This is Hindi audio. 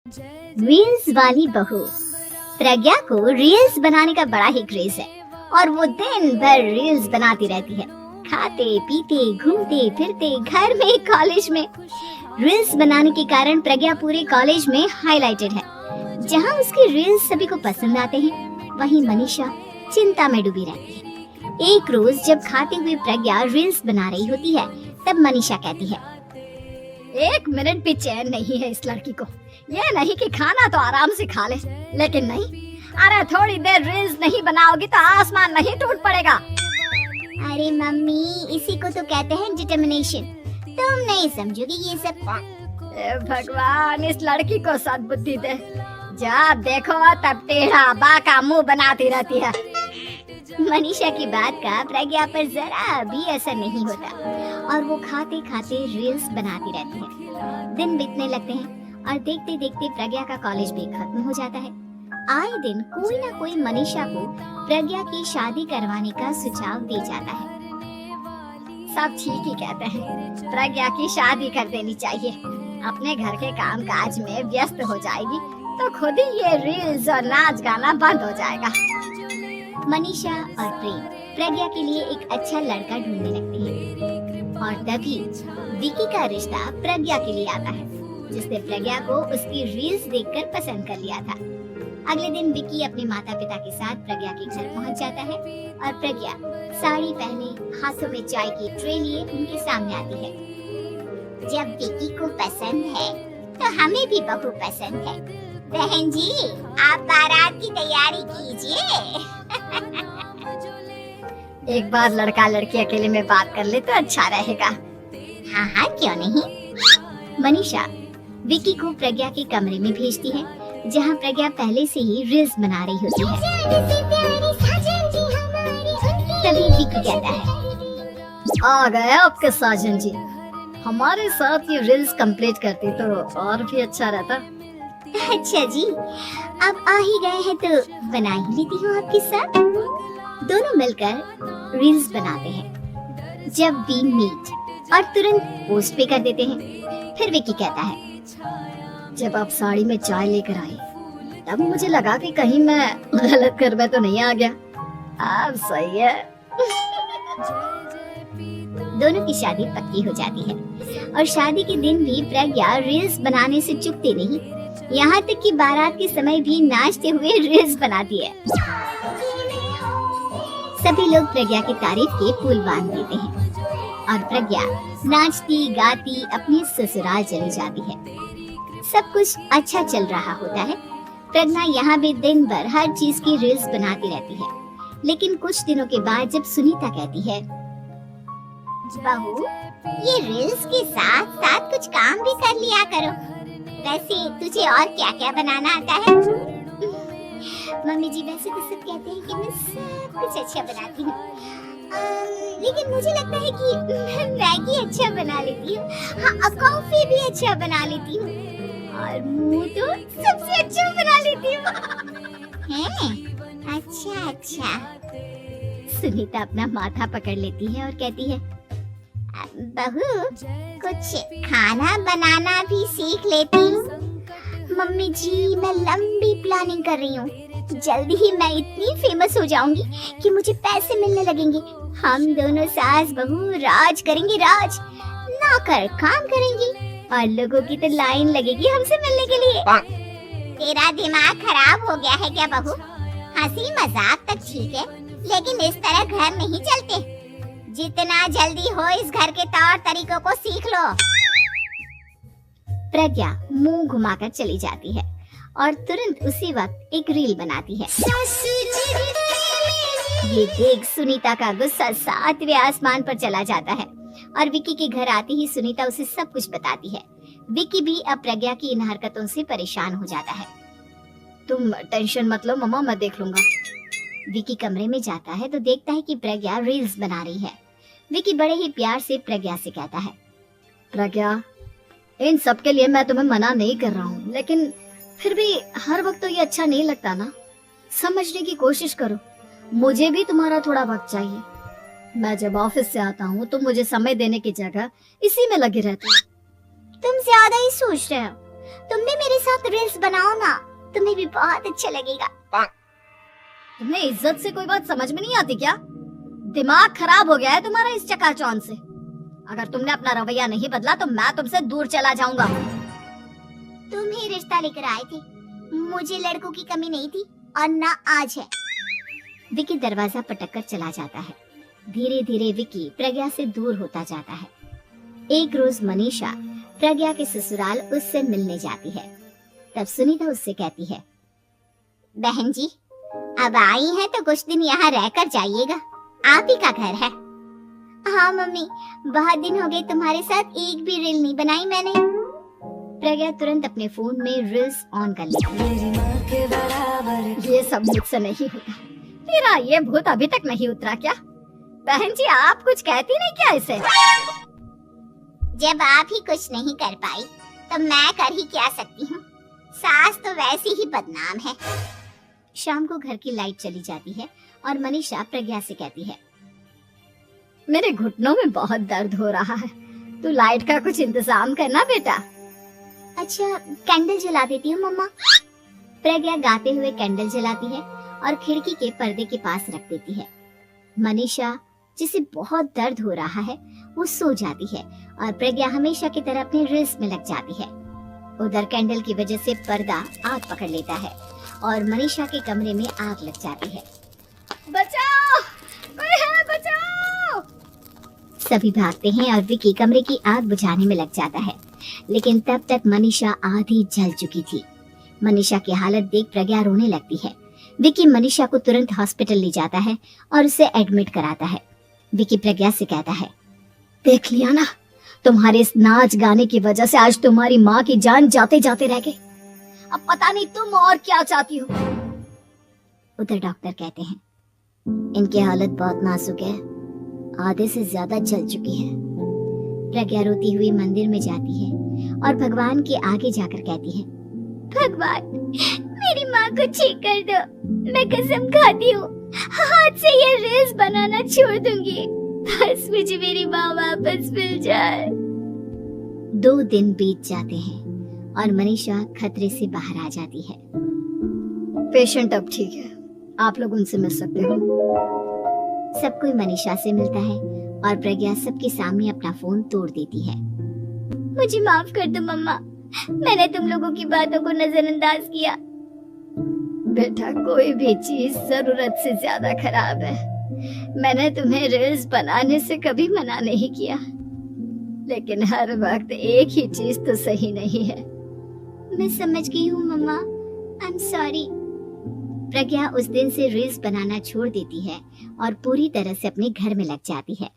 रील्स वाली बहू। प्रज्ञा को रील्स बनाने का बड़ा ही क्रेज है और वो दिन भर रील्स बनाती रहती है। खाते पीते घूमते फिरते घर में कॉलेज में रील्स बनाने के कारण प्रज्ञा पूरे कॉलेज में हाईलाइटेड है। जहां उसकी रील्स सभी को पसंद आते हैं, वहीं मनीषा चिंता में डूबी रहती है। एक रोज जब खाते हुए प्रज्ञा रील्स बना रही होती है, तब मनीषा कहती है, एक मिनट भी चैन नहीं है इस लड़की को। ये नहीं कि खाना तो आराम से खा ले, लेकिन नहीं, अरे थोड़ी देर रील्स नहीं बनाओगी तो आसमान नहीं टूट पड़ेगा। अरे मम्मी, इसी को तो कहते हैं डिटर्मिनेशन। तुम नहीं समझोगी ये सब। भगवान, इस लड़की को सद्बुद्धि दे। जब देखो तब टेढ़ा बाका मुंह बनाती रहती है। मनीषा की बात का प्रज्ञा पर जरा भी असर नहीं होता और वो खाते खाते रील्स बनाती रहती है। दिन बीतने लगते हैं और देखते देखते प्रज्ञा का कॉलेज भी खत्म हो जाता है। आए दिन कोई ना कोई मनीषा को प्रज्ञा की शादी करवाने का सुझाव दे जाता है। सब ठीक ही कहते हैं, प्रज्ञा की शादी कर देनी चाहिए। अपने घर के काम काज में व्यस्त हो जाएगी तो खुद ही ये रील्स और नाच गाना बंद हो जाएगा। मनीषा और प्रेम प्रज्ञा के लिए एक अच्छा लड़का ढूंढने लगते हैं और तभी विकी का रिश्ता प्रज्ञा के लिए आता है, जिसने प्रज्ञा को उसकी रील्स देखकर पसंद कर लिया था। अगले दिन विकी अपने माता पिता के साथ प्रज्ञा के घर पहुंच जाता है और प्रज्ञा साड़ी पहने हाथों में चाय की ट्रे लिए उनके सामने आती है। जब विकी को पसंद है तो हमें भी बहू पसंद है। बहन जी, आप बारात की तैयारी कीजिए। एक बार लड़का लड़की अकेले में बात कर ले तो अच्छा रहेगा। हाँ हाँ, क्यों नहीं। मनीषा विकी को प्रज्ञा के कमरे में भेजती है, जहाँ प्रज्ञा पहले से ही रील्स बना रही होती है। तभी विकी कहता है, आ गए आपके साजन जी। हमारे साथ ये रील्स कंप्लीट करती तो और भी अच्छा रहता। अच्छा जी, अब आ ही गए हैं तो बना ही लेती हूँ आपके साथ। दोनों मिलकर रील्स बनाते हैं। जब वी मीट और तुरंत पोस्ट भी कर देते हैं। फिर विकी कहता है, जब आप साड़ी में चाय लेकर आई तब मुझे लगा कि कहीं मैं गलत घर में तो नहीं आ गया। अब सही है। दोनों की शादी पक्की हो जाती है और शादी के दिन भी प्रज्ञा रील्स बनाने से चूकती नहीं। यहाँ तक कि बारात के समय भी नाचते हुए रील्स बनाती है। सभी लोग प्रज्ञा की तारीफ के पुल बांध देते हैं और प्रज्ञा नाचती गाती अपने ससुराल चली जाती है। सब कुछ अच्छा चल रहा होता है। प्रज्ञा यहाँ भी दिन भर हर चीज की रील्स बनाती रहती है। लेकिन कुछ दिनों के बाद जब सुनीता कहती है, बहू, ये रील्स के साथ साथ कुछ काम भी कर लिया करो। वैसे तुझे और क्या क्या बनाना आता है? मम्मी जी, वैसे तो सब कहते हैं कि मैं सब कुछ अच्छा बनाती हूँ, लेकिन मुझे लगता है कि मैं मैगी अच्छा बना लेती हूँ। हाँ, कॉफी भी अच्छा बना लेती हूँ और मुंह तो सबसे अच्छा बना लेती हूँ। हैं? अच्छा अच्छा। सुनीता अपना माथा पकड़ लेती है और कहती है, बहू, कुछ खाना बनाना भी सीख लेती हूँ। मम्मी जी, मैं लंबी प्लानिंग कर रही हूँ। जल्दी ही मैं इतनी फेमस हो जाऊंगी कि मुझे पैसे मिलने लगेंगे। हम दोनों सास बहू राज करेंगे, राज। नौकर काम करेंगी और लोगों की तो लाइन लगेगी हमसे मिलने के लिए। तेरा दिमाग खराब हो गया है क्या बहू? हंसी मजाक तक ठीक है, लेकिन इस तरह घर नहीं चलते। जितना जल्दी हो इस घर के तौर तरीकों को सीख लो। प्रज्ञा मुंह घुमाकर चली जाती है और तुरंत उसी वक्त एक रील बनाती है। ये देख सुनीता का गुस्सा 7वें आसमान पर चला जाता है और विकी के घर आते ही सुनीता उसे सब कुछ बताती है। विकी भी अब प्रज्ञा की इन हरकतों से परेशान हो जाता है। तुम टेंशन मत लो मम्मा, मैं देख लूंगा। विकी कमरे में जाता है तो देखता है कि प्रज्ञा रील्स बना रही है। विकी बड़े ही प्यार से प्रज्ञा से कहता है, प्रज्ञा, इन सब के लिए मैं तुम्हें मना नहीं कर रहा हूँ, लेकिन फिर भी हर वक्त तो ये अच्छा नहीं लगता ना। समझने की कोशिश करो, मुझे भी तुम्हारा थोड़ा वक्त चाहिए। मैं जब ऑफिस से आता हूँ तो मुझे समय देने की जगह इसी में लगे रहते हो। तुम ज्यादा ही सोच रहे हो। तुम भी मेरे साथ रील्स बनाओ ना, तुम्हें भी बहुत अच्छा लगेगा। तुम्हें इज्जत से कोई बात समझ में नहीं आती क्या? दिमाग खराब हो गया है तुम्हारा इस चकाचौंध से। अगर तुमने अपना रवैया नहीं बदला तो मैं तुमसे दूर चला जाऊंगा। तुम ही रिश्ता लेकर आए थे, मुझे लड़कों की कमी नहीं थी और ना आज है। विकी दरवाजा पटककर चला जाता है। धीरे धीरे विकी प्रज्ञा से दूर होता जाता है। एक रोज मनीषा प्रज्ञा के ससुराल उससे मिलने जाती है। तब सुनीता उससे कहती है, बहन जी अब आई हैं तो कुछ दिन यहाँ रहकर जाइएगा, आप ही का घर है। हाँ मम्मी, बहुत दिन हो गए तुम्हारे साथ एक भी रील नहीं बनाई मैंने। प्रज्ञा तुरंत अपने फोन में रील्स ऑन कर लेती है। ये सब मुझसे नहीं होता। तेरा ये भूत अभी तक नहीं उतरा क्या? बहन जी आप कुछ कहती नहीं क्या इसे? जब आप ही कुछ नहीं कर पाई तो मैं कर ही क्या सकती हूँ, सास तो वैसी ही बदनाम है। शाम को घर की लाइट चली जाती है और मनीषा प्रज्ञा से कहती है, मेरे घुटनों में बहुत दर्द हो रहा है, तू लाइट का कुछ इंतजाम करना बेटा। अच्छा कैंडल जला देती हूँ मम्मा। प्रज्ञा गाते हुए कैंडल जलाती है और खिड़की के पर्दे के पास रख देती है। मनीषा जिसे बहुत दर्द हो रहा है वो सो जाती है और प्रज्ञा हमेशा की तरह अपने रील्स में लग जाती है। उधर कैंडल की वजह से पर्दा आग पकड़ लेता है और मनीषा के कमरे में आग लग जाती है। बचाओ, कोई है बचाओ। सभी भागते हैं और विकी कमरे की आग बुझाने में लग जाता है, लेकिन तब तक मनीषा आधी जल चुकी थी। मनीषा की हालत देख प्रज्ञा रोने लगती है। विकी मनीषा को तुरंत हॉस्पिटल ले जाता है और उसे एडमिट कराता है। विकी प्रज्ञा से कहता है, देख लिया ना, तुम्हारे इस नाच गाने की वजह से आज तुम्हारी माँ की जान जाते जाते रह गई। अब पता नहीं तुम और क्या चाहती हो। उधर डॉक्टर कहते हैं, इनकी हालत बहुत नाजुक है, आधे से ज्यादा जल चुकी है। प्रज्ञा रोती हुई मंदिर में जाती है और भगवान के आगे जाकर कहती है, भगवान मेरी माँ को ठीक कर दो, मैं कसम खाती हूँ हाथ से ये रील्स बनाना छोड़ दूंगी, बस मुझे मेरी माँ वापस मिल जाए। 2 दिन बीत जाते हैं और मनीषा खतरे से बाहर आ जाती है। पेशेंट अब ठीक है, आप लोग उनसे मिल सकते हो। सब कोई मनीषा से मिलता है और प्रज्ञा सबके सामने अपना फोन तोड़ देती है। मुझे माफ कर दो मम्मा, मैंने तुम लोगों की बातों को नजरअंदाज किया। बेटा कोई भी चीज जरूरत से ज्यादा खराब है। मैंने तुम्हें रील्स बनाने से कभी मना नहीं किया, लेकिन हर वक्त एक ही चीज तो सही नहीं है। मैं समझ गई हूँ मम्मा, आई एम सॉरी। प्रज्ञा उस दिन से रील्स बनाना छोड़ देती है और पूरी तरह से अपने घर में लग जाती है।